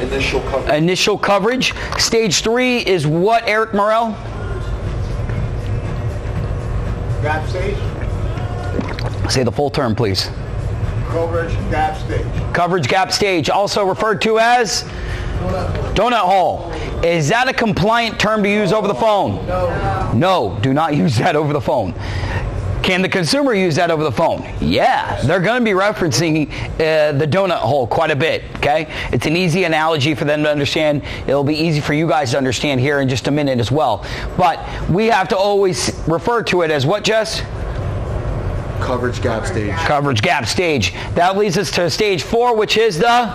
Initial coverage. Initial coverage. Stage 3 is what, Eric Morel? Gap stage. Say the full term, please. Coverage gap stage. Coverage gap stage, also referred to as donut hole. Is that a compliant term to use over the phone? No. No, do not use that over the phone. Can the consumer use that over the phone? Yeah, they're going to be referencing the donut hole quite a bit, okay? It's an easy analogy for them to understand. It'll be easy for you guys to understand here in just a minute as well. But we have to always refer to it as what, Jess? Coverage gap stage. Coverage gap stage. That leads us to stage 4, which is the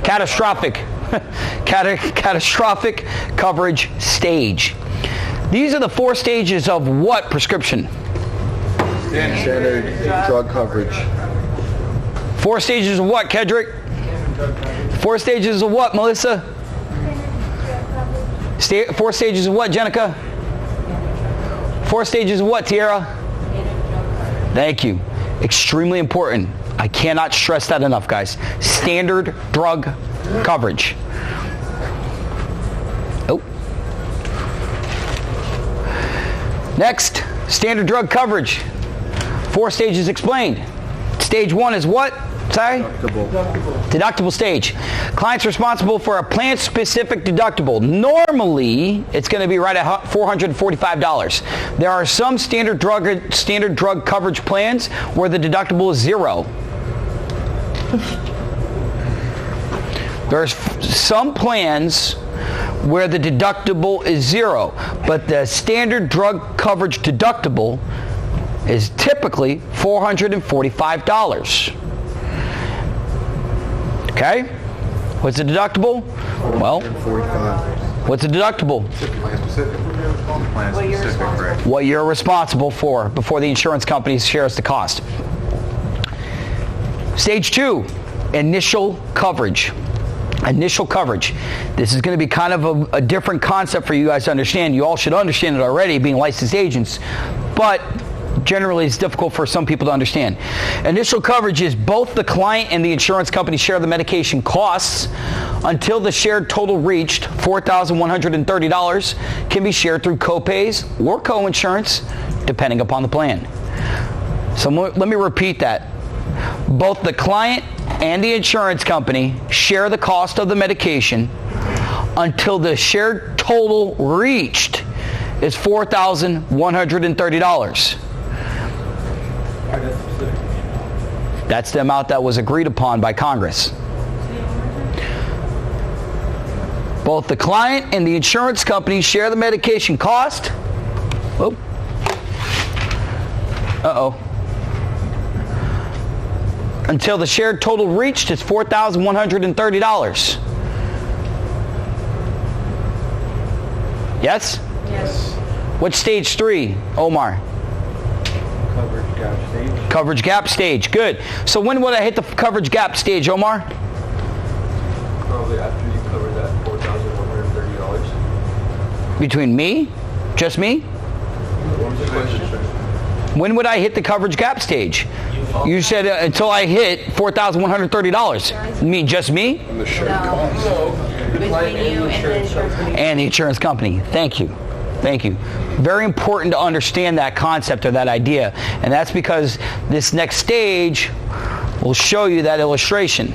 catastrophic coverage stage. These are the 4 stages of what prescription? Standard drug coverage. 4 stages of what, Kedrick? 4 stages of what, Melissa? 4 stages of what, Jenica? 4 stages of what, Tiara? Thank you. Extremely important. I cannot stress that enough, guys. Standard drug coverage. Oh. Next, standard drug coverage. 4 stages explained. Stage 1 is what? Sorry? Deductible stage. Client's responsible for a plan-specific deductible. Normally, it's going to be right at $445. There are some standard drug coverage plans where the deductible is 0. There's some plans where the deductible is 0, but the standard drug coverage deductible is typically $445. Okay? What's the deductible? Well, what's the deductible? What you're responsible for before the insurance company shares the cost. Stage 2, initial coverage. Initial coverage. This is going to be kind of a different concept for you guys to understand. You all should understand it already, being licensed agents, but generally it's difficult for some people to understand. Initial coverage is both the client and the insurance company share the medication costs until the shared total reached $4,130 can be shared through copays or co-insurance, depending upon the plan. So let me repeat that. Both the client and the insurance company share the cost of the medication until the shared total reached is $4,130. That's the amount that was agreed upon by Congress. Both the client and the insurance company share the medication cost. Oh. Uh-oh. Until the shared total reached is $4,130. Yes? Yes. What's stage 3, Omar? Coverage gap stage. Coverage gap stage. Good. So when would I hit the coverage gap stage, Omar? Probably after you cover that $4,130. Between me? Just me? When would I hit the coverage gap stage? You said until I hit $4,130. You mean just me? And the shared cost. Between you and the insurance company. And the insurance company. Thank you. Thank you. Very important to understand that concept or that idea. And that's because this next stage will show you that illustration.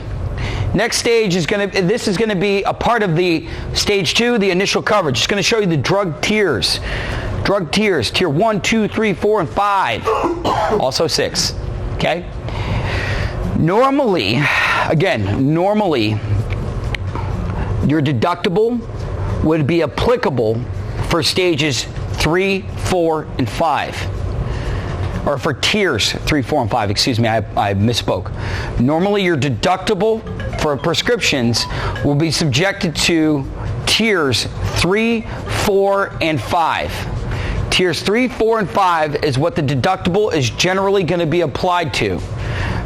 Next stage is going to be a part of the stage 2, the initial coverage. It's going to show you the drug tiers. Drug tiers, tier 1, 2, 3, 4, and 5. Also 6. Okay? Normally, your deductible would be applicable for stages 3, 4, and 5. Or for tiers 3, 4, and 5. Excuse me, I misspoke. Normally, your deductible for prescriptions will be subjected to tiers 3, 4, and 5. Tiers 3, 4, and 5 is what the deductible is generally going to be applied to.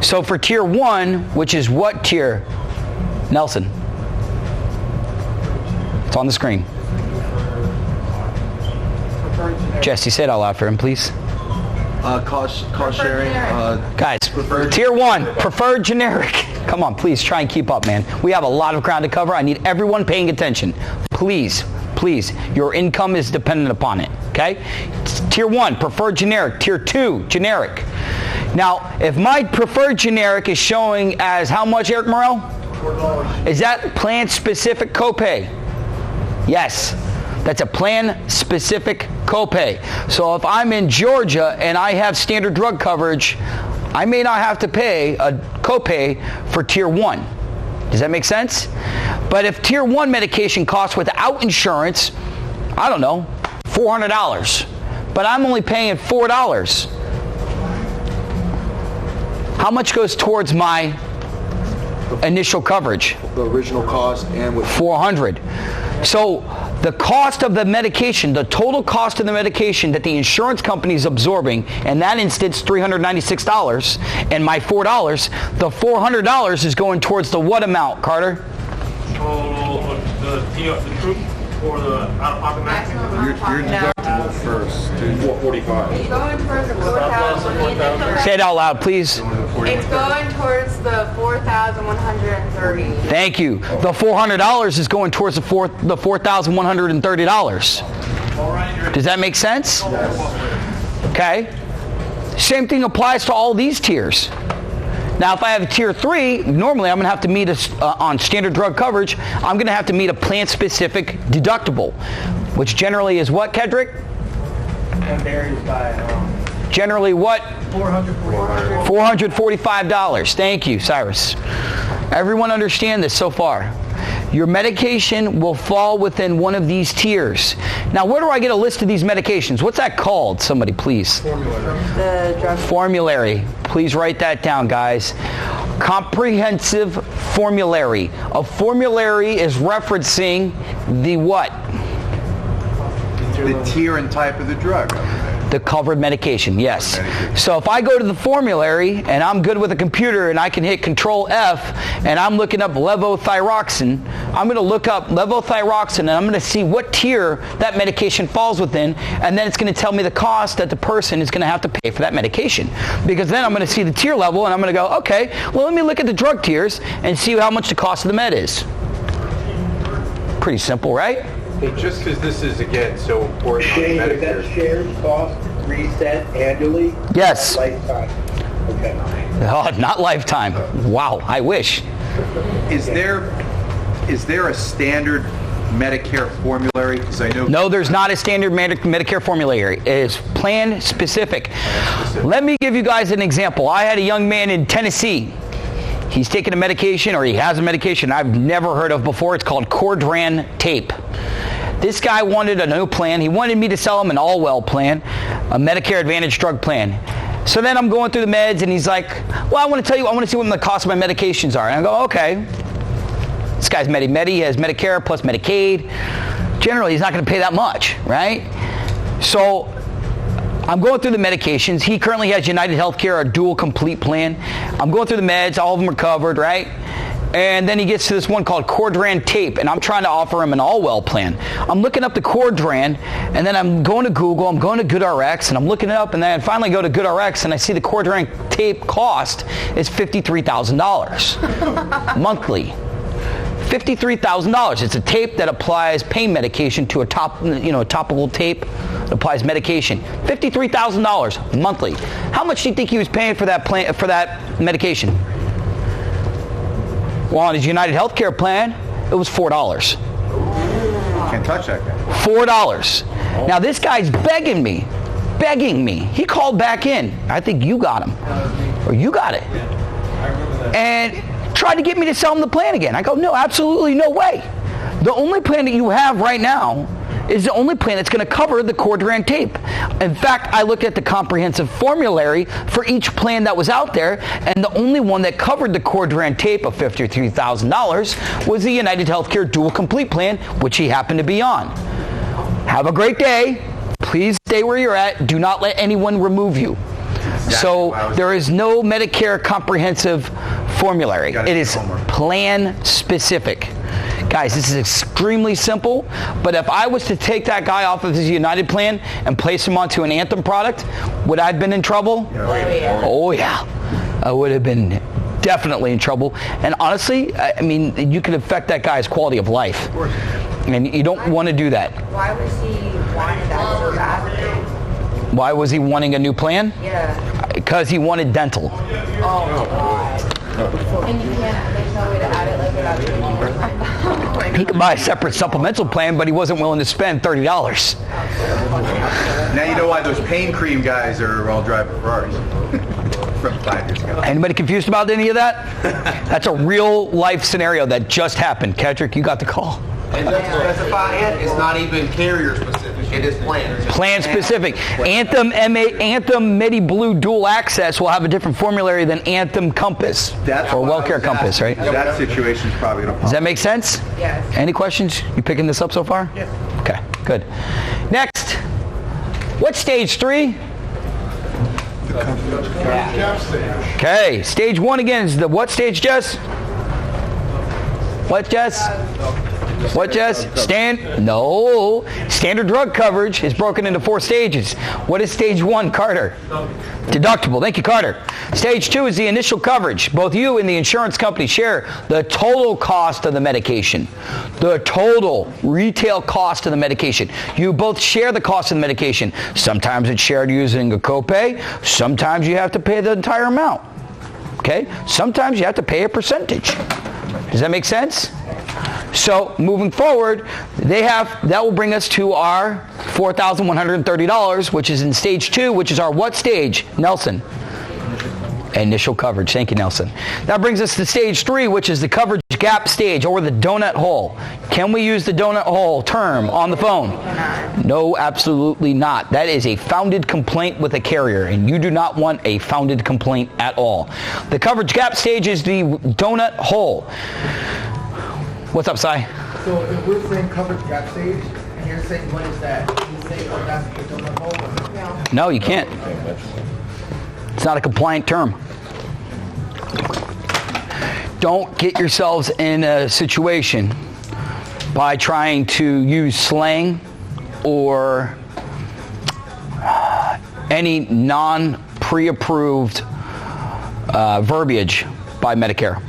So for tier 1, which is what tier? Nelson. It's on the screen. Jesse, say it out loud for him, please. Cost sharing. Guys, tier 1, preferred generic. Come on, please try and keep up, man. We have a lot of ground to cover. I need everyone paying attention. Please, please. Your income is dependent upon it, okay? It's tier 1, preferred generic. Tier 2, generic. Now, if my preferred generic is showing as how much, Eric Morel? $4. Is that plan-specific copay? Yes. That's a plan-specific copay. So if I'm in Georgia and I have standard drug coverage, I may not have to pay a copay for tier 1. Does that make sense? But if tier 1 medication costs without insurance, I don't know, $400, but I'm only paying $4, how much goes towards my initial coverage? The original cost and with $400. So the cost of the medication, the total cost of the medication that the insurance company is absorbing, in that instance, $396, and my $4, the $400 is going towards the what amount, Carter? The truth or the out-of-pocket maximum? your deductible first, dude. 445. It's going towards the 4,000. Say it out loud, please. It's going towards the 4,130. Thank you. The $400 is going towards the $4,130. Does that make sense? Okay. Same thing applies to all these tiers. Now, if I have a tier 3, normally I'm going to have to meet on standard drug coverage, I'm going to have to meet a plan-specific deductible, which generally is what, Kedrick? That varies by Generally what? $445. $445. Thank you, Cyrus. Everyone understand this so far? Your medication will fall within one of these tiers. Now, where do I get a list of these medications? What's that called? Somebody, please. The drug Formulary. Please write that down, guys. Comprehensive formulary. A formulary is referencing the what? The tier and type of the drug. The covered medication, yes. So if I go to the formulary and I'm good with a computer and I can hit Control F and I'm looking up levothyroxine, I'm going to look up levothyroxine and I'm going to see what tier that medication falls within, and then it's going to tell me the cost that the person is going to have to pay for that medication. Because then I'm going to see the tier level and I'm going to go, okay, well, let me look at the drug tiers and see how much the cost of the med is. Pretty simple, right? Hey, just because this is, again, so important on Shane, is that Medicare. shared cost reset annually? Yes. Lifetime. Okay. Oh, not lifetime. Wow, I wish. Is there a standard Medicare formulary? Because I know. No, there's not a standard Medicare formulary. It is plan specific. Let me give you guys an example. I had a young man in Tennessee. He's taking a medication, or he has a medication I've never heard of before. It's called Cordran Tape. This guy wanted a new plan. He wanted me to sell him an all-well plan, a Medicare Advantage drug plan. So then I'm going through the meds, and he's like, well, I want to see what the cost of my medications are. And I go, okay. This guy's Medi. He has Medicare plus Medicaid. Generally, he's not going to pay that much, right? So I'm going through the medications. He currently has United Healthcare, a dual complete plan. I'm going through the meds. All of them are covered, right? And then he gets to this one called Cordran Tape, and I'm trying to offer him an all-well plan. I'm looking up the Cordran, and then I'm going to Google, I'm going to GoodRx, and I'm looking it up, and then I finally go to GoodRx, and I see the Cordran Tape cost is $53,000 monthly. $53,000. It's a tape that applies pain medication to a topical tape that applies medication. $53,000 monthly. How much do you think he was paying for that plan, for that medication? Well, on his United Healthcare plan, it was $4. Can't touch that guy. $4. Now this guy's begging me. He called back in. I think you got him, or you got it, and tried to get me to sell him the plan again. I go, no, absolutely no way. The only plan that you have right now is the only plan that's going to cover the Cordran Tape. In fact, I looked at the comprehensive formulary for each plan that was out there, and the only one that covered the Cordran Tape of $53,000 was the United Healthcare Dual Complete Plan, which he happened to be on. Have a great day. Please stay where you're at. Do not let anyone remove you. So there is no Medicare comprehensive formulary. It is plan specific. Guys, this is extremely simple, but if I was to take that guy off of his United plan and place him onto an Anthem product, would I have been in trouble? Oh, yeah. Oh, yeah. I would have been definitely in trouble. And honestly, I mean, you can affect that guy's quality of life. Of course. And you don't want to do that. Why was he wanting that so badly? Why was he wanting a new plan? Yeah. Because he wanted dental. Oh, God. And you can't, there's no way to add it like without changing He could buy a separate supplemental plan, but he wasn't willing to spend $30. Now you know why those pain cream guys are all driving Ferraris from 5 years ago. Anybody confused about any of that? That's a real life scenario that just happened. Kedrick, you got the call. And just to specify it, it's not even carrier specific. It is plan. Plan specific. Anthem MediBlue Dual Access will have a different formulary than Anthem Compass or WellCare Compass, right? That situation's probably going to pop. Does that make sense? Yes. Any questions? You picking this up so far? Yeah. Okay, good. Next, what's stage 3? Okay, stage 1 again is the what stage, Jess? What, Jess? What, Jess? No. Standard drug coverage is broken into 4 stages. What is stage 1, Carter? Deductible. Thank you, Carter. Stage 2 is the initial coverage. Both you and the insurance company share the total cost of the medication. The total retail cost of the medication. You both share the cost of the medication. Sometimes it's shared using a copay. Sometimes you have to pay the entire amount. Okay? Sometimes you have to pay a percentage. Does that make sense? So moving forward, that will bring us to our $4,130, which is in stage 2, which is our what stage, Nelson? Initial coverage. Thank you, Nelson. That brings us to stage 3, which is the coverage gap stage, or the donut hole. Can we use the donut hole term on the phone? No, absolutely not. That is a founded complaint with a carrier, and you do not want a founded complaint at all. The coverage gap stage is the donut hole. What's up, Cy? So if we're saying coverage gap stage, and you're saying what is that? You say, oh, that's the donut hole? No, you can't. It's not a compliant term. Don't get yourselves in a situation by trying to use slang or any non-pre-approved verbiage by Medicare.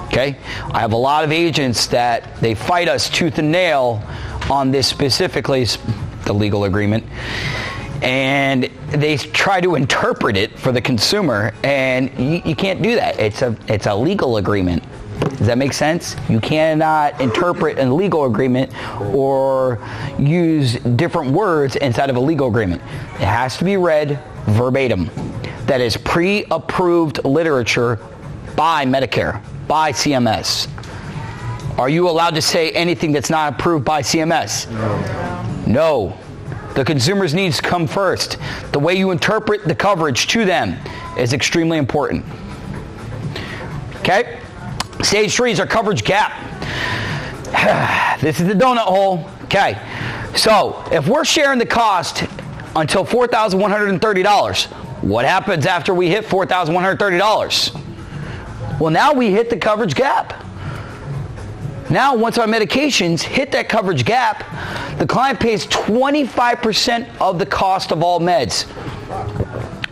Okay? I have a lot of agents that they fight us tooth and nail on this specifically, the legal agreement, and they try to interpret it for the consumer, and you can't do that. It's a legal agreement. Does that make sense? You cannot interpret a legal agreement or use different words inside of a legal agreement. It has to be read verbatim. That is pre-approved literature by Medicare, by CMS. Are you allowed to say anything that's not approved by CMS? No. The consumer's needs come first. The way you interpret the coverage to them is extremely important. Okay? Stage 3 is our coverage gap. This is the donut hole. Okay. So, if we're sharing the cost until $4,130, what happens after we hit $4,130? Well, now we hit the coverage gap. Now, once our medications hit that coverage gap, the client pays 25% of the cost of all meds.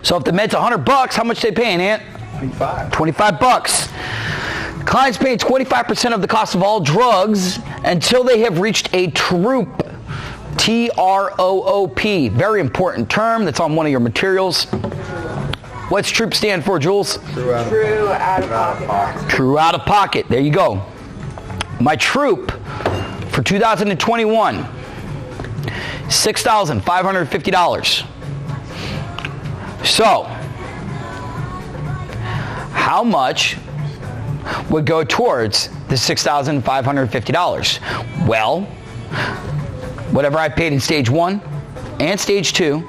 So if the med's $100, how much are they paying, Ant? 25 bucks. Clients paying 25% of the cost of all drugs until they have reached a TROOP. T-R-O-O-P. Very important term that's on one of your materials. What's TROOP stand for, Jules? True out of pocket. True out of pocket. There you go. My TROOP for 2021, $6,550. So, how much would go towards the $6,550? Well, whatever I paid in stage 1 and stage 2,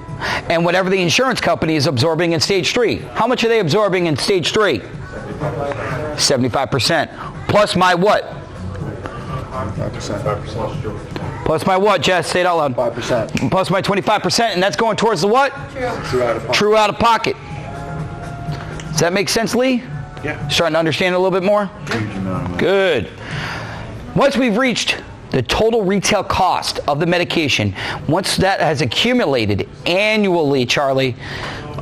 and whatever the insurance company is absorbing in stage 3. How much are they absorbing in stage 3? 75%. Plus my what? 5%. Plus my what, Jess? Say it out loud. 5%. Plus my 25%, and that's going towards the what? True out of pocket. Does that make sense, Lee? Yeah. Starting to understand it a little bit more? Good. Once we've reached the total retail cost of the medication, once that has accumulated annually, Charlie,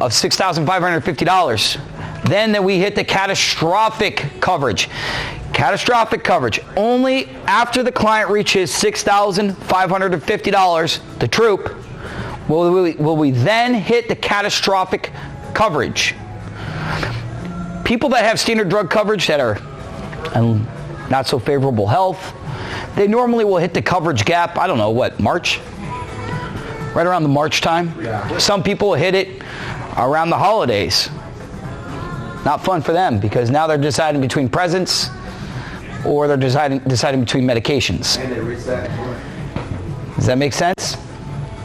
of $6,550, Then we hit the catastrophic coverage. Catastrophic coverage. Only after the client reaches $6,550, the troop, will we then hit the catastrophic coverage. People that have standard drug coverage that are not so favorable health, they normally will hit the coverage gap, I don't know, what, March? Right around the March time. Yeah. Some people hit it around the holidays. Not fun for them because now they're deciding between presents or they're deciding between medications. And they reset. Does that make sense?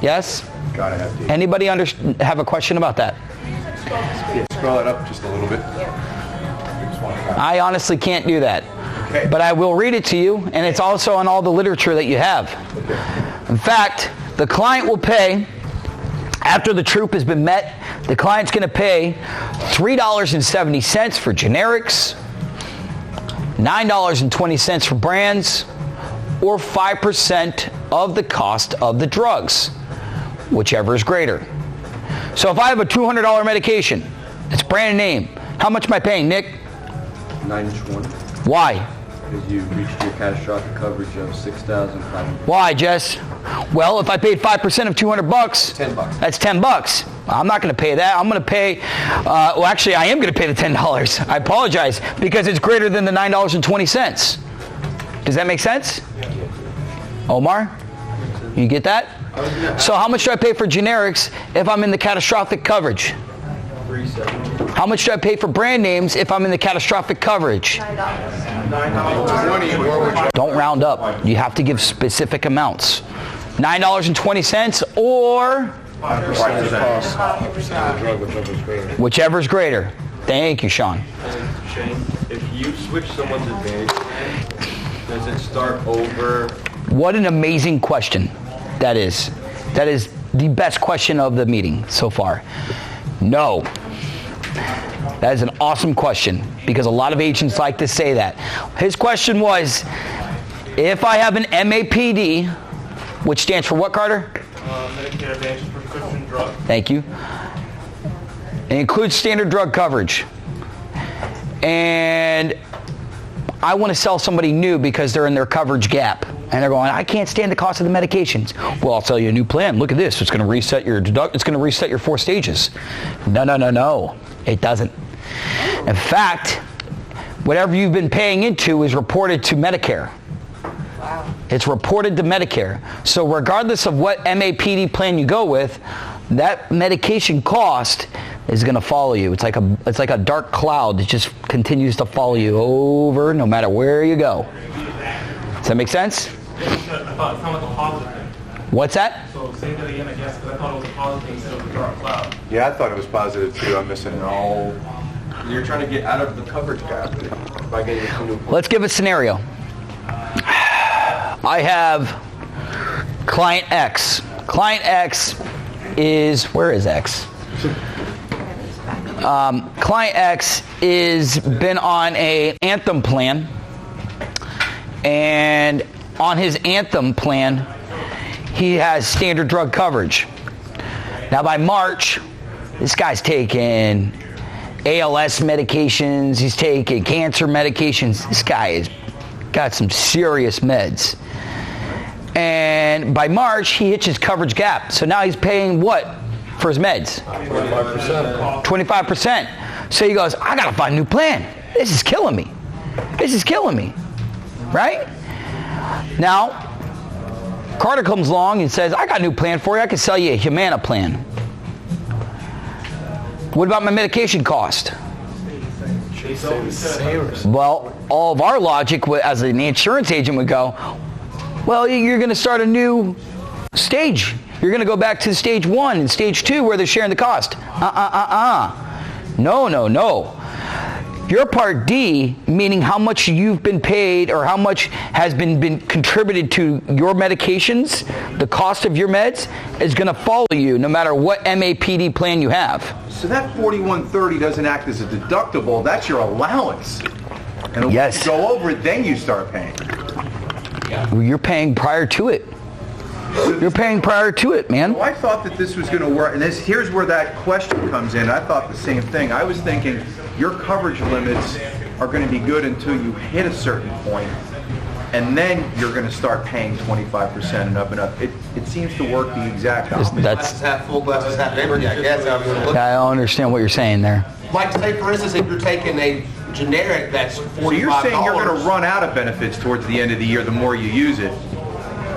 Yes? Gotta have to. Anybody have a question about that? Yeah, scroll it up just a little bit. I honestly can't do that. Okay. But I will read it to you, and it's also on all the literature that you have. Okay. In fact, the client will pay, after the troop has been met, the client's going to pay $3.70 for generics, $9.20 for brands, or 5% of the cost of the drugs, whichever is greater. So if I have a $200 medication, it's brand name, how much am I paying, Nick? $9.20. Why? Because you reached your catastrophic coverage of $6,500. Why, Jess? Well, if I paid 5% of $200, $10. That's $10. I'm not going to pay that. I'm going to pay, well, actually, I am going to pay the $10. I apologize, because it's greater than the $9.20. Does that make sense? Omar? You get that? So how much do I pay for generics if I'm in the catastrophic coverage? $3.70. How much do I pay for brand names if I'm in the catastrophic coverage? $9.20. Don't round up. You have to give specific amounts. $9.20 or 5%. whichever's greater. Thank you, Sean. Shane, if you switch someone's advantage, does it start over? What an amazing question that is. That is the best question of the meeting so far. No. That is an awesome question because a lot of agents like to say that. His question was, if I have an MAPD, which stands for what, Carter? Medicare Advantage prescription drug. Thank you. It includes standard drug coverage. And I want to sell somebody new because they're in their coverage gap. And they're going, I can't stand the cost of the medications. Well, I'll sell you a new plan. Look at this. It's going to reset your it's going to reset your 4 stages. No. It doesn't. In fact, whatever you've been paying into is reported to Medicare. Wow. It's reported to Medicare. So regardless of what MAPD plan you go with, that medication cost is going to follow you. It's like a dark cloud that just continues to follow you over no matter where you go. Does that make sense? I thought it sounded like a positive thing. What's that? So say that again, I guess, because I thought it was a positive thing instead of a dark cloud. Yeah, I thought it was positive too. I'm missing it all. You're trying to get out of the coverage gap by getting a new plan. Let's give a scenario. I have client X. Client X is, where is X? Client X is been on a Anthem plan, and on his Anthem plan, he has standard drug coverage. Now by March, this guy's taking ALS medications, he's taking cancer medications. This guy has got some serious meds. And by March, he hits his coverage gap. So now he's paying what for his meds? 25%. 25%. So he goes, I gotta find a new plan. This is killing me. Right? Now, Carter comes along and says, I got a new plan for you. I can sell you a Humana plan. What about my medication cost? Well, all of our logic as an insurance agent would go, well, you're going to start a new stage. You're going to go back to stage 1 and stage 2 where they're sharing the cost. No. Your Part D, meaning how much you've been paid or how much has been contributed to your medications, the cost of your meds, is going to follow you no matter what MAPD plan you have. So that $41.30 doesn't act as a deductible. That's your allowance. And if Yes. you go over it, then you start paying. You're paying prior to it. You're paying prior to it, man. Well, I thought that this was going to work, and here's where that question comes in. I thought the same thing. I was thinking your coverage limits are going to be good until you hit a certain point, and then you're going to start paying 25% and up and up. It seems to work the exact opposite. Glasses half full, glasses half empty, I guess. How you look. I don't understand what you're saying there. Like, say, for instance, if you're taking a generic that's $45. So you're saying you're going to run out of benefits towards the end of the year the more you use it,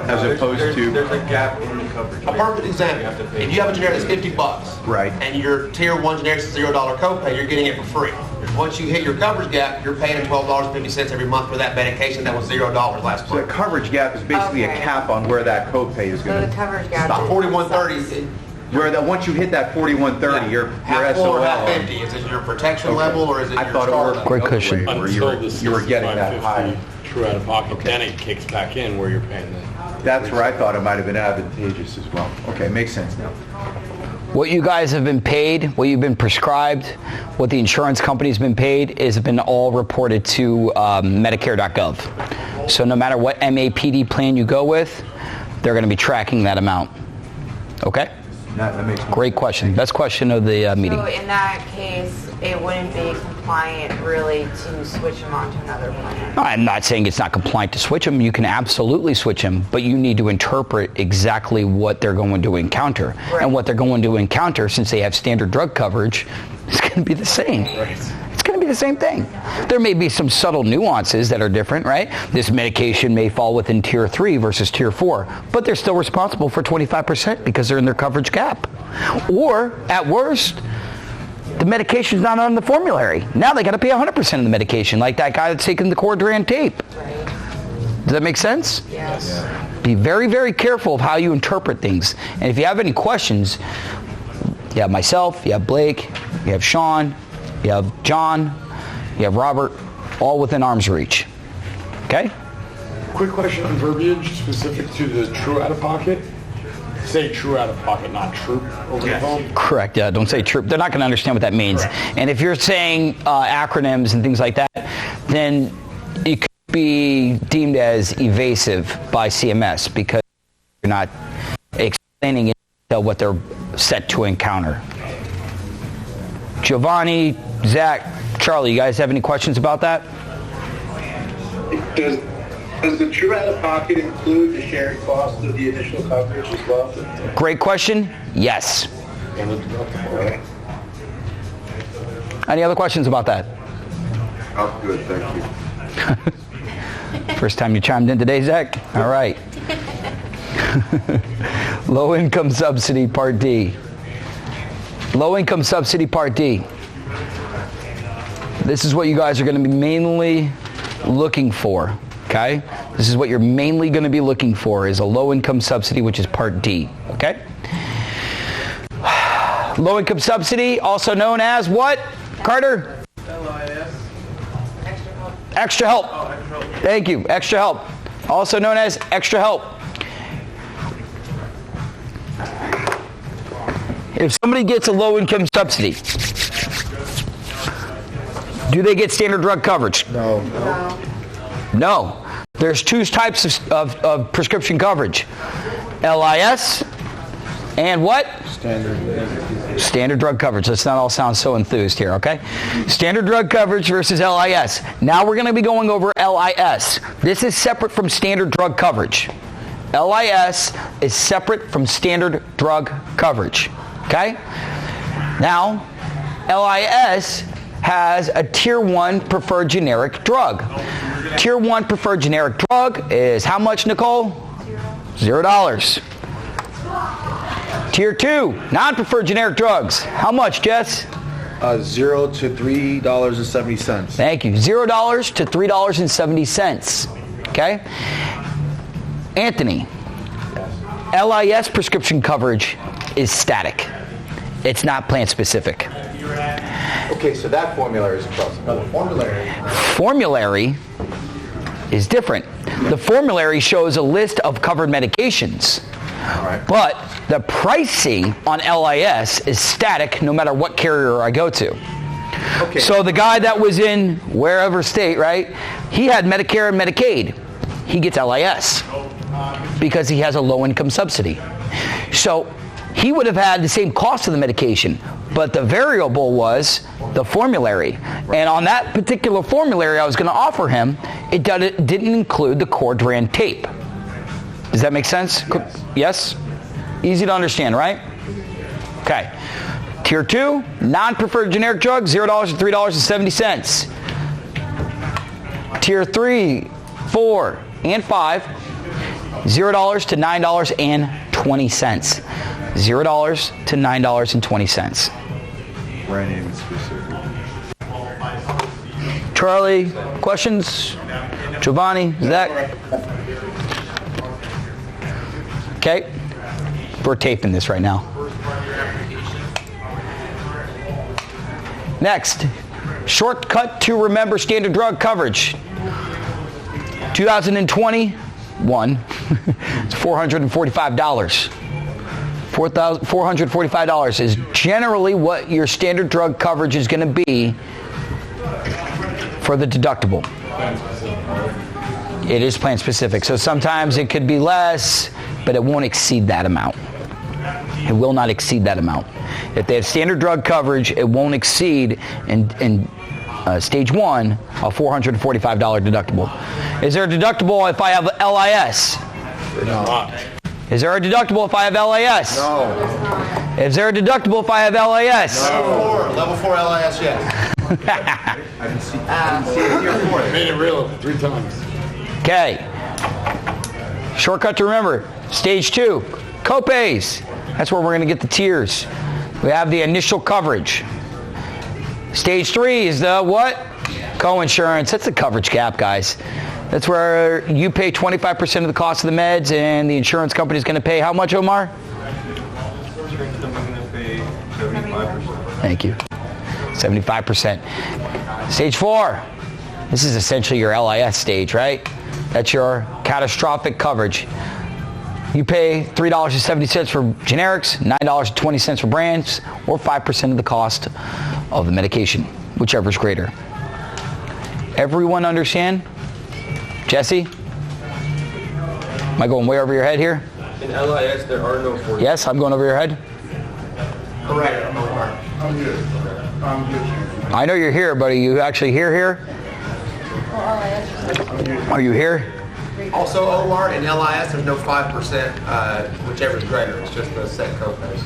as opposed to... There's a gap in the coverage. A perfect example. If you have a generic that's $50, Right. and your tier 1 generic is $0 copay, you're getting it for free. Once you hit your coverage gap, you're paying $12.50 every month for that medication that was $0 last So the month. coverage gap is basically a Okay. cap on where that copay is So going the to... coverage gap. About $41.30. Where that once you hit that 41.30, you're half full SOL. or half empty. Is it your protection level or is it I your thought it start worked level? Great the other cushion. way, where Until you were getting that high. $65.50 true out of pocket, then it kicks back in where you're paying the... That's where I thought it might have been advantageous as well. Okay, makes sense now. What you guys have been paid, what you've been prescribed, what the insurance company's been paid has been all reported to Medicare.gov. So no matter what MAPD plan you go with, they're going to be tracking that amount. Okay? That makes Great question. Best question of the meeting. So in that case, it wouldn't be compliant really to switch them on to another plan. I'm not saying it's not compliant to switch them. You can absolutely switch them, but you need to interpret exactly what they're going to encounter. Right. And what they're going to encounter, since they have standard drug coverage, is going to be the same. Right. It's going to be the same thing. There may be some subtle nuances that are different, right? This medication may fall within Tier 3 versus Tier 4, but they're still responsible for 25% because they're in their coverage gap. Or, at worst, the medication's not on the formulary. Now they got to pay 100% of the medication, like that guy that's taking the Cordran tape. Right. Does that make sense? Yes. Be very, very careful of how you interpret things. And if you have any questions, you have myself, you have Blake, you have Sean, you have John, you have Robert, all within arm's reach. Okay? Quick question on verbiage specific to the true out-of-pocket. Say true out-of-pocket, not troop over the phone. Correct. Yeah, don't say troop. They're not going to understand what that means. Correct. And if you're saying acronyms and things like that, then it could be deemed as evasive by CMS because you're not explaining in detail what they're set to encounter. Giovanni, Zach, Charlie, you guys have any questions about that? Does the true out-of-pocket include the shared cost of the initial coverage as well? Great question. Yes. Okay. Any other questions about that? I'm good, thank you. First time you chimed in today, Zach? All right. Low income subsidy Part D. Low income subsidy Part D. This is what you guys are going to be mainly looking for. Okay? This is what you're mainly going to be looking for is a low income subsidy, which is Part D. Okay? Low income subsidy, also known as what? Carter? LIS. Extra help. Thank you. Extra help. Also known as extra help. If somebody gets a low income subsidy, do they get standard drug coverage? No. No. There's two types of prescription coverage. LIS and what? Standard drug coverage. Let's not all sound so enthused here, okay? Standard drug coverage versus LIS. Now we're going to be going over LIS. This is separate from standard drug coverage. LIS is separate from standard drug coverage, okay? Now, LIS has a Tier 1 preferred generic drug. Tier 1 preferred generic drug is how much, Nicole? $0. Tier 2, non-preferred generic drugs. How much, Jess? $0 to $3.70. Thank you. $0 to $3.70. Okay? Anthony, LIS prescription coverage is static. It's not plan specific. Okay, so that formulary is across the board. Formulary is different. The formulary shows a list of covered medications. But the pricing on LIS is static no matter what carrier I go to. Okay. So the guy that was in wherever state, right, he had Medicare and Medicaid. He gets LIS because he has a low income subsidy. So he would have had the same cost of the medication, But the variable was the formulary. And on that particular formulary I was going to offer him, it didn't include the Cordran tape. Does that make sense? Yes? Easy to understand, right? Okay. Tier 2, non-preferred generic drug, $0 to $3.70. Tier 3, 4, and 5, $0 to $9.20. $0 to $9.20. Brand name is specific. Charlie, questions? Giovanni, Zach? Okay. We're taping this right now. Next, shortcut to remember standard drug coverage. 2021, it's $445. $445 is generally what your standard drug coverage is going to be for the deductible. It is plan specific, so sometimes it could be less, but it won't exceed that amount. It will not exceed that amount. If they have standard drug coverage, it won't exceed in stage 1 a $445 deductible. Is there a deductible if I have LIS? No. Is there a deductible if I have LIS? No. Is there a deductible if I have LIS? No. Level 4 LIS, yes. I didn't see it here for it. Made it real 3 times. Okay. Shortcut to remember. Stage 2, copays. That's where we're going to get the tiers. We have the initial coverage. Stage 3 is the what? Coinsurance. That's the coverage gap, guys. That's where you pay 25% of the cost of the meds and the insurance company is going to pay how much, Omar? Insurance company's going to pay 75%. Thank you. 75%. Stage 4. This is essentially your LIS stage, right? That's your catastrophic coverage. You pay $3.70 for generics, $9.20 for brands, or 5% of the cost of the medication, whichever is greater. Everyone understand? Jesse? Am I going way over your head here? In LIS, there are no 40. Yes, I'm going over your head? Correct. I'm good. I know you're here, but are you actually here? Are you here? Also, OR and LIS, there's no 5%, whichever is greater. It's just a set copay.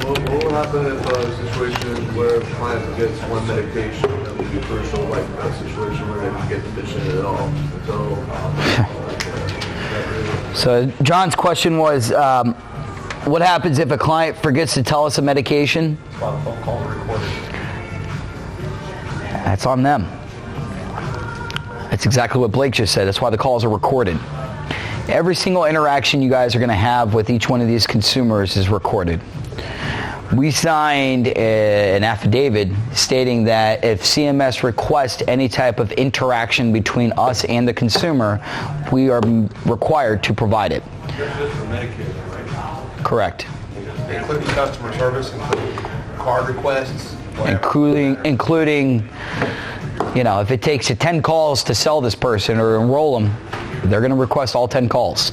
What will happen if a situation where a client gets one medication that would be crucial, like a situation where they don't get the mission at all? So John's question was, what happens if a client forgets to tell us a medication? Phone call recorded. That's on them. That's exactly what Blake just said. That's why the calls are recorded. Every single interaction you guys are going to have with each one of these consumers is recorded. We signed an affidavit stating that if CMS requests any type of interaction between us and the consumer, we are required to provide it. Just for Medicare, right? Correct. Including customer service, including card requests. Including, you know, if it takes you 10 calls to sell this person or enroll them, they're going to request all 10 calls.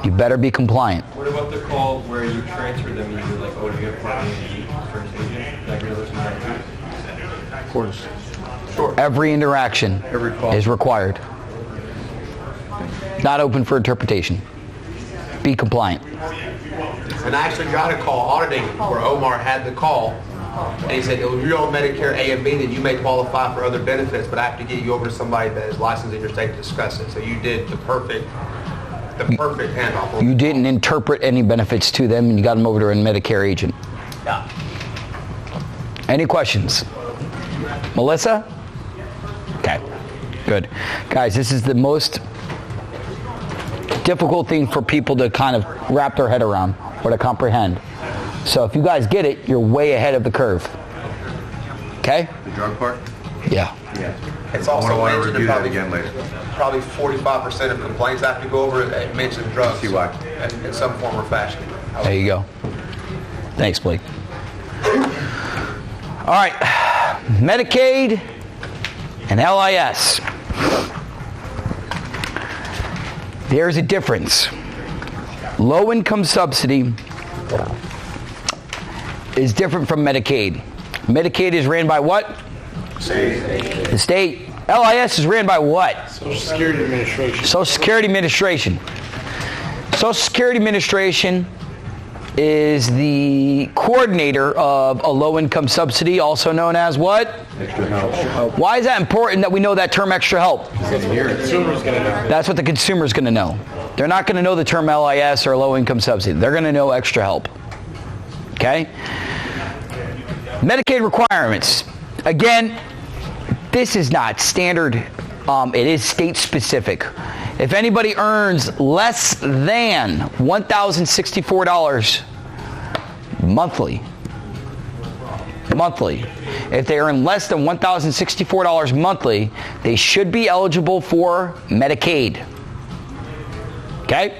You better be compliant. What about the call where you transfer them and you're like, oh, do you have Part A and B for an agent? That you're listening to that too? Of course. Sure. Every interaction is required. Not open for interpretation. Be compliant. And I actually got a call auditing where Omar had the call, and he said, if you're on Medicare A and B, then you may qualify for other benefits, but I have to get you over to somebody that is licensed in your state to discuss it. So you did the perfect handoff. You didn't interpret any benefits to them, and you got them over to a Medicare agent. Yeah. Any questions? Melissa? Okay, good. Guys, this is the most difficult thing for people to kind of wrap their head around or to comprehend. So if you guys get it, you're way ahead of the curve. Okay? The drug part? Yeah. It's also I want to mentioned review that probably, again later. probably 45% of complaints after you go over it mention drugs. See why. In some form or fashion. There you go. Thanks, Blake. All right. Medicaid and LIS. There's a difference. Low-income subsidy is different from Medicaid. Medicaid is ran by what? The state. LIS is ran by what? Social Security Administration. Social Security Administration. Social Security Administration is the coordinator of a low-income subsidy, also known as what? Extra help. Why is that important that we know that term extra help? That's what the consumer's going to know. That's what the consumer's going to know. They're not going to know the term LIS or low-income subsidy. They're going to know extra help. Okay? Medicaid requirements. Again, this is not standard. It is state-specific. If anybody earns less than $1,064 monthly, if they earn less than $1,064 monthly, they should be eligible for Medicaid. Okay?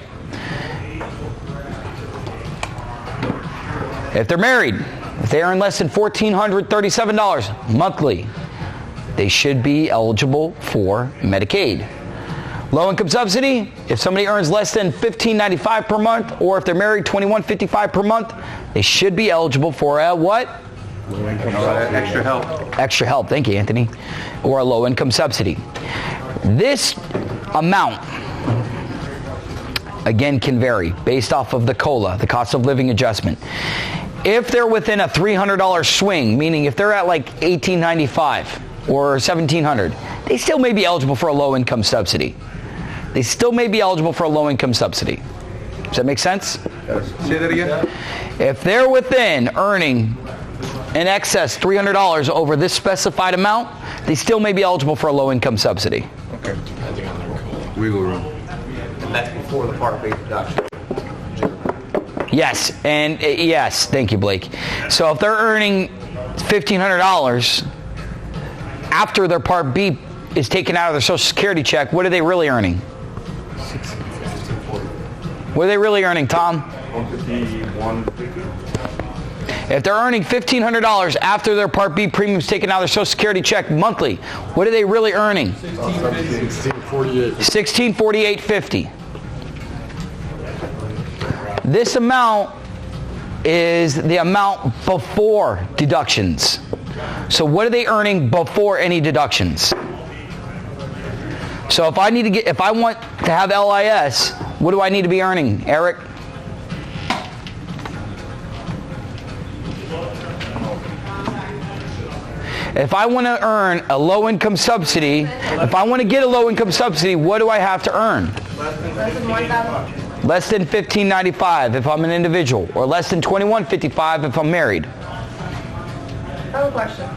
If they're married, if they earn less than $1,437 monthly, they should be eligible for Medicaid. Low-income subsidy, if somebody earns less than $1,595 per month, or if they're married, $2,155 per month, they should be eligible for a what? Extra help. Extra help, thank you, Anthony. Or a low-income subsidy. This amount, again, can vary based off of the COLA, the cost of living adjustment. If they're within a $300 swing, meaning if they're at like $1,895 or $1,700, they still may be eligible for a low-income subsidy. They still may be eligible for a low-income subsidy. Does that make sense? Say that again? If they're within earning in excess $300 over this specified amount, they still may be eligible for a low-income subsidy. Okay. Wiggle room. And that's before the Part B deduction. Yes, and yes, thank you, Blake. So if they're earning $1,500 after their Part B is taken out of their Social Security check, what are they really earning? What are they really earning, Tom? If they're earning $1,500 after their Part B premiums taken out of their Social Security check monthly, what are they really earning? $1,648.50. This amount is the amount before deductions. So what are they earning before any deductions? So if I want to have LIS, what do I need to be earning, Eric? If I want to earn a low-income subsidy, if I want to get a low-income subsidy, what do I have to earn? Less than $1,595 if I'm an individual, or less than $2,155 if I'm married. I have a question.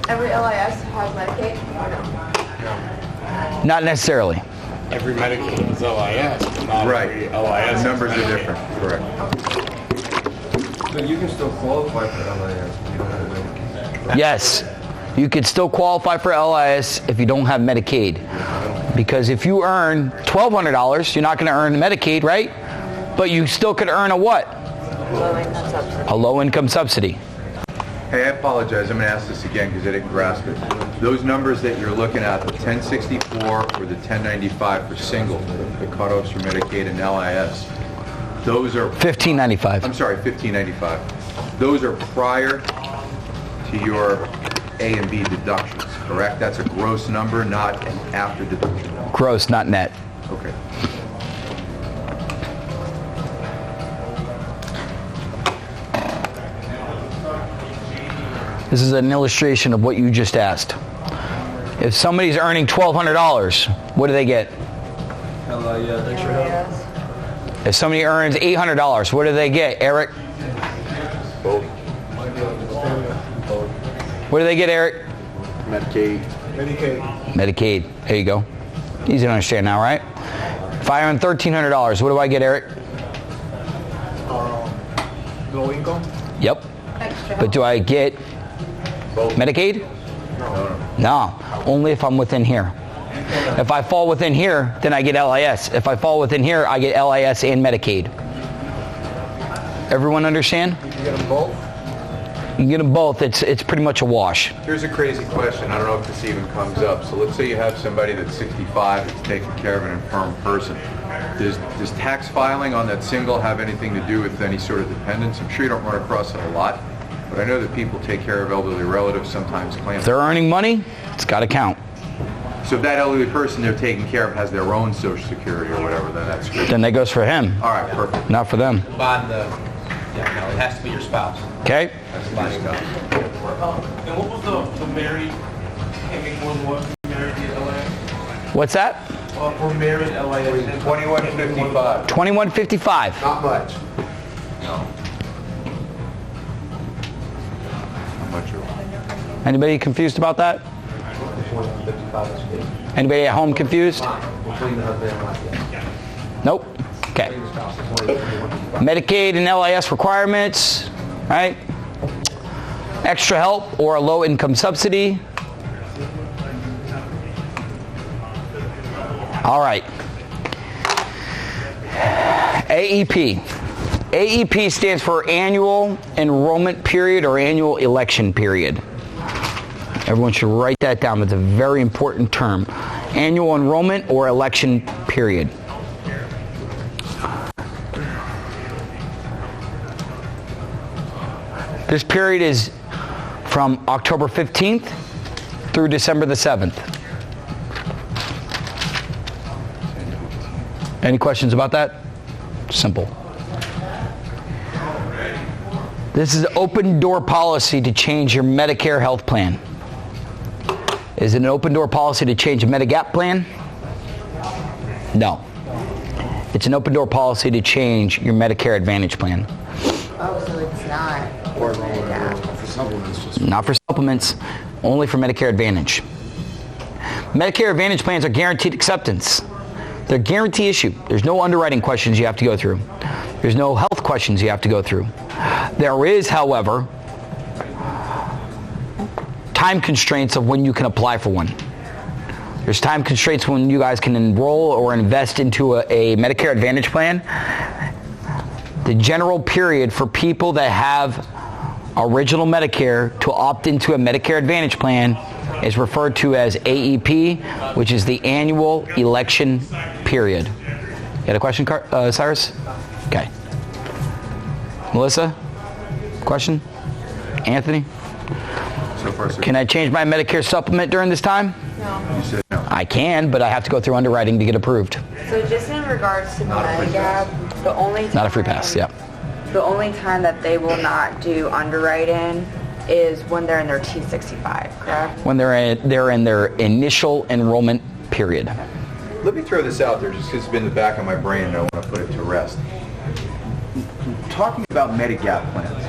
Every LIS has Medicaid or no? Not necessarily. Every Medicaid is LIS, but not every Right. LIS. The numbers are different. Correct. But you can still qualify for LIS if you don't have Medicaid. Yes, you could still qualify for LIS if you don't have Medicaid. Because if you earn $1,200, you're not going to earn Medicaid, right? But you still could earn a what? Low-income subsidy. A low-income subsidy. Hey, I apologize. I'm going to ask this again because I didn't grasp it. Those numbers that you're looking at, the 1064 or the 1095 for single, the cutoffs for Medicaid and LIS, those are... $1,595. I'm sorry, 1595. Those are prior to your A and B deductions, correct? That's a gross number, not an after deduction number. Gross, not net. Okay. This is an illustration of what you just asked. If somebody's earning $1,200, what do they get? Extra help. If somebody earns $800, what do they get, Eric? Both. What do they get, Eric? Medicaid. Medicaid. There you go. Easy to understand now, right? If I earn $1,300, what do I get, Eric? Low income? Yep. Extra But do I get Medicaid? No. Only if I'm within here. If I fall within here, then I get LIS. If I fall within here, I get LIS and Medicaid. Everyone understand? You can get them both? You can get them both. It's pretty much a wash. Here's a crazy question. I don't know if this even comes up. So let's say you have somebody that's 65 that's taking care of an infirm person. Does tax filing on that single have anything to do with any sort of dependence? I'm sure you don't run across it a lot, but I know that people take care of elderly relatives, sometimes claim. If they're earning money, it's got to count. So if that elderly person they're taking care of has their own Social Security or whatever, then that's good. Then that goes for him. All right, perfect. Not for them. Combine the, yeah, no, it has to be your spouse. Okay? Combine your spouse. And what was the married, can't make more than one married in LA? What's that? For married LA. 2155. 2155. Not much. How much are Anybody confused about that? 55 is good. Anybody at home confused? Between the husband and wife, yeah. Nope. Okay. Between the spouses, only 21. Medicaid and LIS requirements, right? Extra help or a low income subsidy. All right. AEP. AEP stands for Annual Enrollment Period or Annual Election Period. Everyone should write that down. That's a very important term. Annual enrollment or election period. This period is from October 15th through December the 7th. Any questions about that? Simple. This is an open door policy to change your Medicare health plan. Is it an open door policy to change a Medigap plan? No. It's an open door policy to change your Medicare Advantage plan. Oh, so it's not. For supplements, just Not for supplements, only for Medicare Advantage. Medicare Advantage plans are guaranteed acceptance. They're guarantee issue. There's no underwriting questions you have to go through. There's no health questions you have to go through. There is, however, time constraints of when you can apply for one. There's time constraints when you guys can enroll or invest into a Medicare Advantage plan. The general period for people that have original Medicare to opt into a Medicare Advantage plan is referred to as AEP, which is the annual election period. You got a question, Cyrus? Okay. Melissa? Question? Anthony? So far, so Can I change my Medicare supplement during this time? No. you said no. I can, but I have to go through underwriting to get approved. So just in regards to Medigap, the only time, Not a free pass, yeah. The only time that they will not do underwriting is when they're in their T65, correct? When they're in their initial enrollment period. Let me throw this out there just because it's been in the back of my brain and I want to put it to rest. Talking about Medigap plans.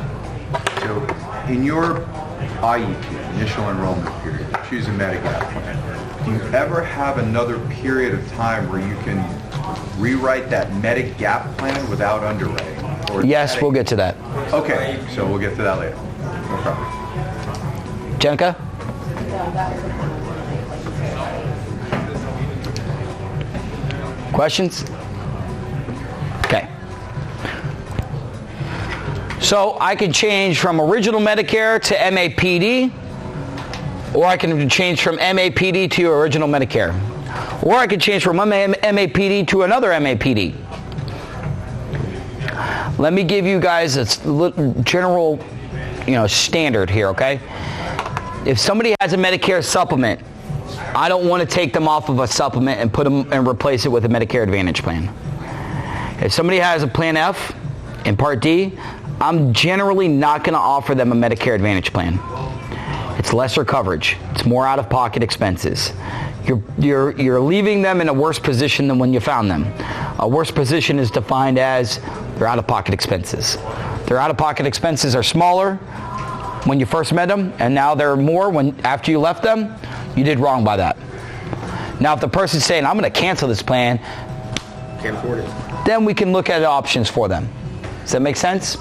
So in your IEP, initial enrollment period, choose a Medigap plan. Do you ever have another period of time where you can rewrite that Medigap plan without underwriting? Or Yes, we'll get to that. Okay, so we'll get to that later. No problem. Jenica? Questions? Okay. So I can change from original Medicare to MAPD, or I can change from MAPD to original Medicare, or I can change from one MAPD to another MAPD. Let me give you guys a general, standard here, okay? If somebody has a Medicare supplement, I don't want to take them off of a supplement and put them and replace it with a Medicare Advantage plan. If somebody has a Plan F in Part D, I'm generally not going to offer them a Medicare Advantage plan. It's lesser coverage. It's more out-of-pocket expenses. You're leaving them in a worse position than when you found them. A worse position is defined as their out-of-pocket expenses. Their out-of-pocket expenses are smaller when you first met them, and now they're more after you left them. You did wrong by that. Now, if the person's saying, I'm going to cancel this plan, Can't afford it. then we can look at options for them. Does that make sense?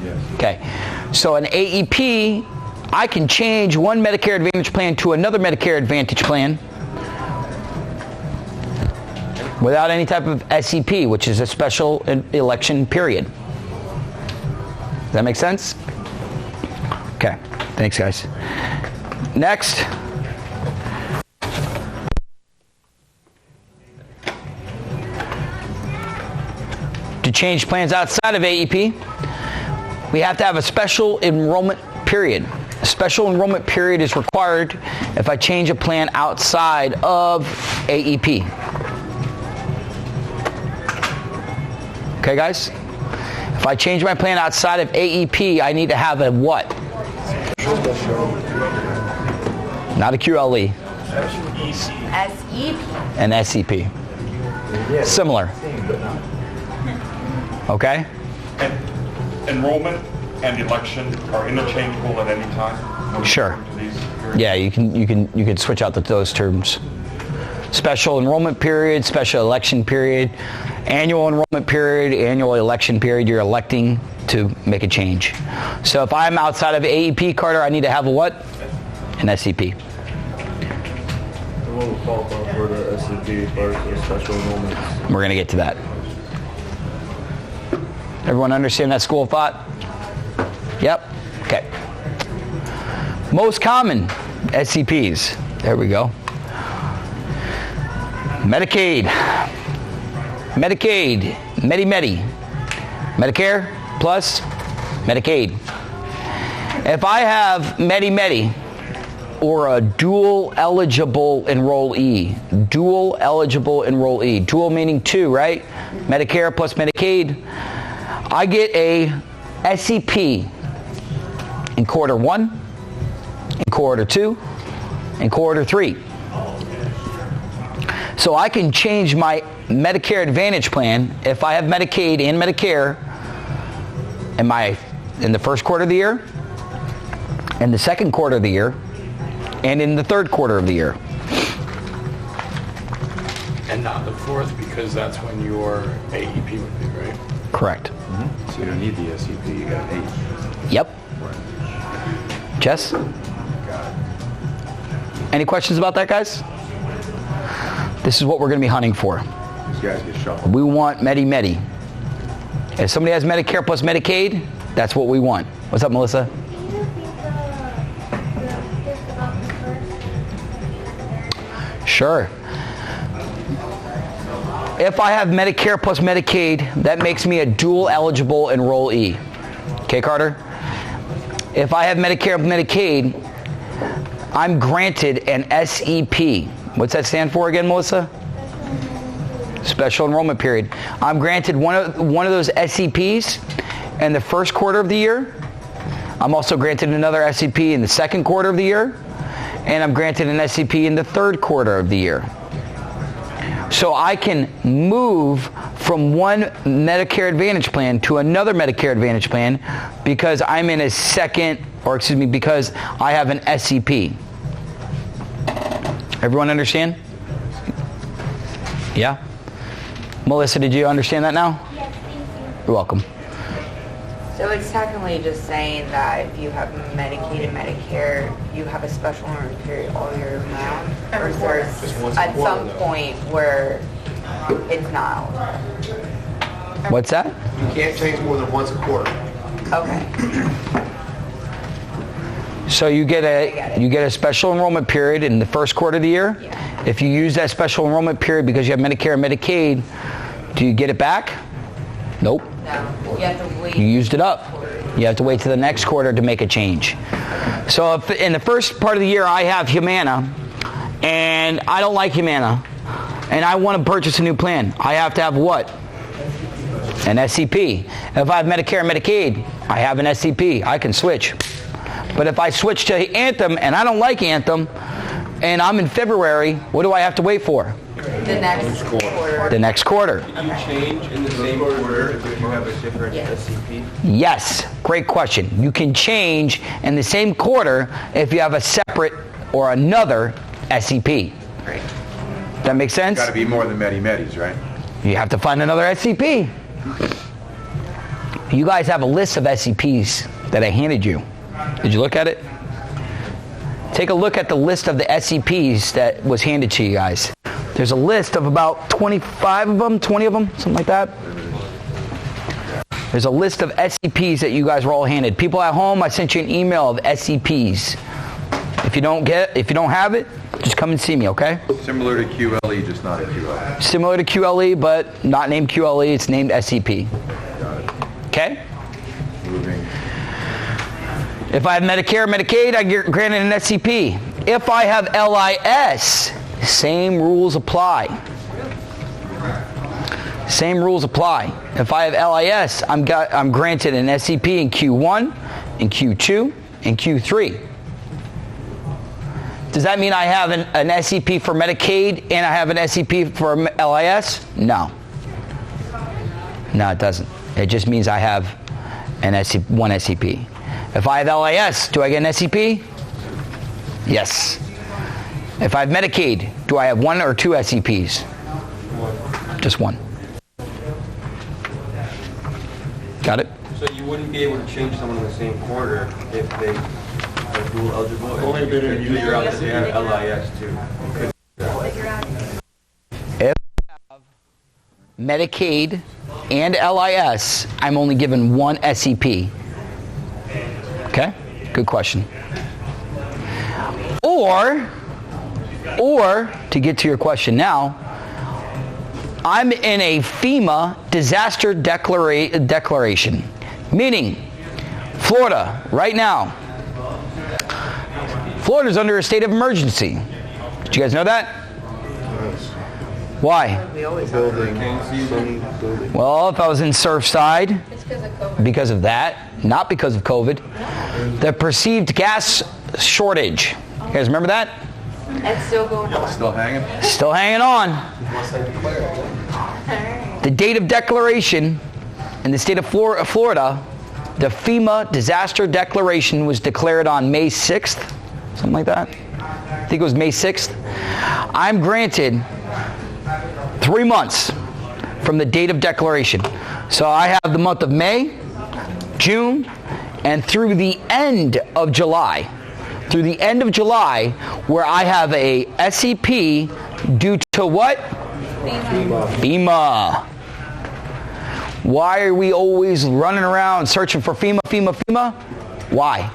Yes. Okay. So an AEP, I can change one Medicare Advantage plan to another Medicare Advantage plan without any type of SEP, which is a special election period. Does that make sense? Okay. Thanks, guys. Next. to change plans outside of AEP, we have to have a special enrollment period. A special enrollment period is required if I change a plan outside of AEP. Okay, guys? If I change my plan outside of AEP, I need to have a what? Not a QLE. SEP. An SEP. Similar. Okay? Enrollment and election are interchangeable at any time? Sure. Yeah, you can switch out those terms. Special enrollment period, special election period, annual enrollment period, annual election period. You're electing to make a change. So if I'm outside of AEP, Carter, I need to have a what? An SEP. What will qualify for the SCP versus special enrollment? We're going to get to that. Everyone understand that school of thought? Yep. Okay. Most common SCPs. There we go. Medicaid. Medicaid. Medi-Medi. Medicare plus Medicaid. If I have Medi-Medi or a dual eligible enrollee, dual eligible enrollee, dual meaning two, right? Medicare plus Medicaid, I get a SEP in quarter 1, in quarter 2, in quarter 3. So I can change my Medicare Advantage plan if I have Medicaid and Medicare in the first quarter of the year, in the second quarter of the year, and in the third quarter of the year. And not the fourth, because that's when your AEP would be, right? Correct. Mm-hmm. So you don't need the SEP, you got 8. Yep. Jess? Any questions about that, guys? This is what we're going to be hunting for. These guys get shuffled. We want Medi-Medi. If somebody has Medicare plus Medicaid, that's what we want. What's up, Melissa? Sure. If I have Medicare plus Medicaid, that makes me a dual eligible enrollee. Okay, Carter? If I have Medicare and Medicaid, I'm granted an SEP. What's that stand for again, Melissa? Special enrollment period. I'm granted one of those SEPs in the first quarter of the year. I'm also granted another SEP in the second quarter of the year. And I'm granted an SEP in the third quarter of the year. So I can move from one Medicare Advantage plan to another Medicare Advantage plan because I'm in a because I have an SEP. Everyone understand? Yeah? Melissa, did you understand that now? Yes, thank you. You're welcome. So it's technically just saying that if you have Medicaid and Medicare, you have a special enrollment period all year round, or is there at some point where it's not? What's that? You can't change more than once a quarter. Okay. So you get a special enrollment period in the first quarter of the year. Yeah. If you use that special enrollment period because you have Medicare and Medicaid, do you get it back? Nope. No, you have to wait. You used it up. You have to wait to the next quarter to make a change. So if in the first part of the year I have Humana, and I don't like Humana, and I want to purchase a new plan, I have to have what? An SEP. If I have Medicare and Medicaid, I have an SEP. I can switch. But if I switch to Anthem and I don't like Anthem, and I'm in February, what do I have to wait for? The next quarter. The next quarter. Can you change in the same quarter if you have a different SCP? Yes, great question. You can change in the same quarter if you have a separate or another SEP. Great. That make sense? Got to be more than Medi-Medis, right? You have to find another SCP. You guys have a list of SCPs that I handed you. Did you look at it? Take a look at the list of the SCPs that was handed to you guys. There's a list of about 25 of them, 20 of them, something like that. There's a list of SCPs that you guys were all handed. People at home, I sent you an email of SCPs. If you don't have it, just come and see me, okay? Similar to QLE, just not a QLE. Similar to QLE, but not named QLE, it's named SEP. Got it. Okay? Moving. If I have Medicare, Medicaid, I get granted an SEP. If I have LIS, same rules apply. Same rules apply. If I have LIS, I'm granted an SEP in Q1, in Q2, and Q3. Does that mean I have an SEP for Medicaid and I have an SEP for LIS? No. No, it doesn't. It just means I have one SEP. If I have LIS, do I get an SEP? Yes. If I have Medicaid, do I have one or two SEPs? Just one. Got it? So you wouldn't be able to change someone in the same quarter if they are dual eligible? Only if they didn't use figure out that they have LIS too. If I have Medicaid and LIS, I'm only given one SEP. Okay? Good question. Or, to get to your question now, I'm in a FEMA disaster declaration, meaning Florida, right now, Florida's under a state of emergency. Did you guys know that? Why? Well, if I was in Surfside, It's because of COVID. because of that, not because of COVID, the perceived gas shortage. You guys remember that? It's still going on. Still hanging? Still hanging on. The date of declaration in the state of Florida, the FEMA disaster declaration was declared on May 6th, something like that. I think it was May 6th. I'm granted 3 months from the date of declaration. So I have the month of May, June, and through the end of July. Through the end of July, where I have a SEP due to what? FEMA. Why are we always running around searching for FEMA? Why?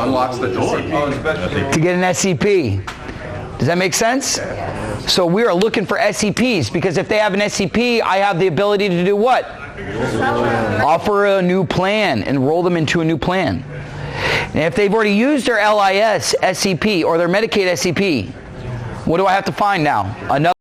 Unlocks the door. To get an SEP. Does that make sense? So we are looking for SEPs because if they have an SEP, I have the ability to do what? Offer a new plan, enroll them into a new plan. And if they've already used their LIS SEP or their Medicaid SEP, what do I have to find now? Another